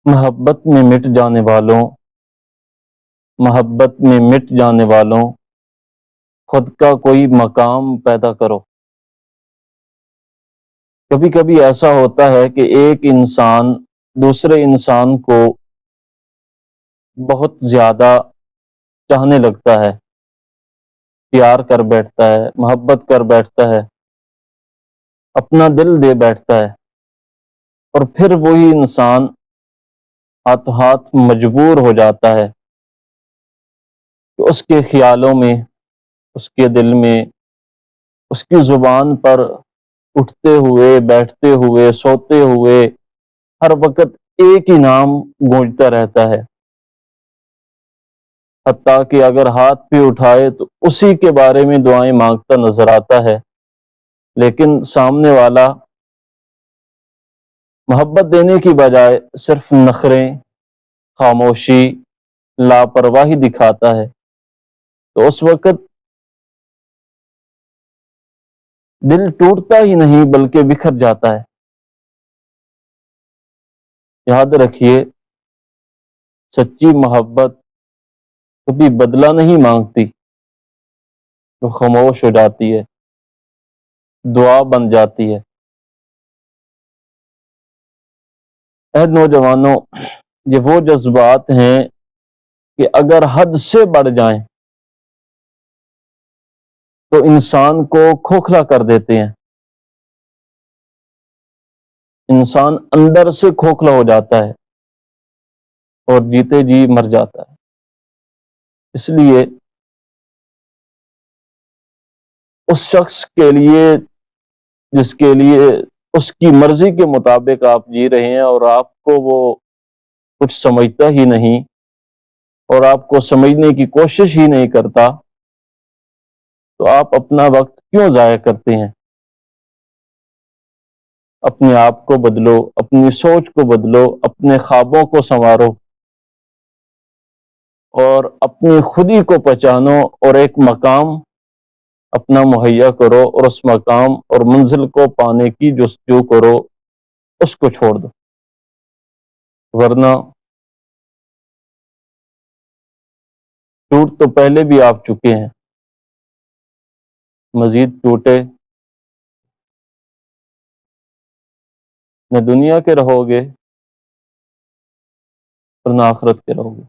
محبت میں مٹ جانے والوں، محبت میں مٹ جانے والوں، خود کا کوئی مقام پیدا کرو۔ کبھی کبھی ایسا ہوتا ہے کہ ایک انسان دوسرے انسان کو بہت زیادہ چاہنے لگتا ہے، پیار کر بیٹھتا ہے، محبت کر بیٹھتا ہے، اپنا دل دے بیٹھتا ہے، اور پھر وہی انسان ہاتھ ہاتھ مجبور ہو جاتا ہے کہ اس کے خیالوں میں، اس کے دل میں، اس کی زبان پر اٹھتے ہوئے، بیٹھتے ہوئے، سوتے ہوئے ہر وقت ایک ہی نام گونجتا رہتا ہے، حتیٰ کہ اگر ہاتھ بھی اٹھائے تو اسی کے بارے میں دعائیں مانگتا نظر آتا ہے، لیکن سامنے والا محبت دینے کی بجائے صرف نخریں، خاموشی، لاپرواہی دکھاتا ہے، تو اس وقت دل ٹوٹتا ہی نہیں بلکہ بکھر جاتا ہے۔ یاد رکھیے، سچی محبت کبھی بدلہ نہیں مانگتی، وہ خاموش ہو جاتی ہے، دعا بن جاتی ہے۔ اے نوجوانوں، یہ وہ جذبات ہیں کہ اگر حد سے بڑھ جائیں تو انسان کو کھوکھلا کر دیتے ہیں، انسان اندر سے کھوکھلا ہو جاتا ہے اور جیتے جی مر جاتا ہے۔ اس لیے اس شخص کے لیے جس کے لیے اس کی مرضی کے مطابق آپ جی رہے ہیں اور آپ کو وہ کچھ سمجھتا ہی نہیں اور آپ کو سمجھنے کی کوشش ہی نہیں کرتا، تو آپ اپنا وقت کیوں ضائع کرتے ہیں؟ اپنے آپ کو بدلو، اپنی سوچ کو بدلو، اپنے خوابوں کو سنوارو اور اپنی خودی کو پہچانو اور ایک مقام اپنا مہیا کرو، اور اس مقام اور منزل کو پانے کی جستجو کرو، اس کو چھوڑ دو، ورنہ ٹوٹ تو پہلے بھی آپ چکے ہیں، مزید ٹوٹے نہ دنیا کے رہو گے اور نہ آخرت کے رہو گے۔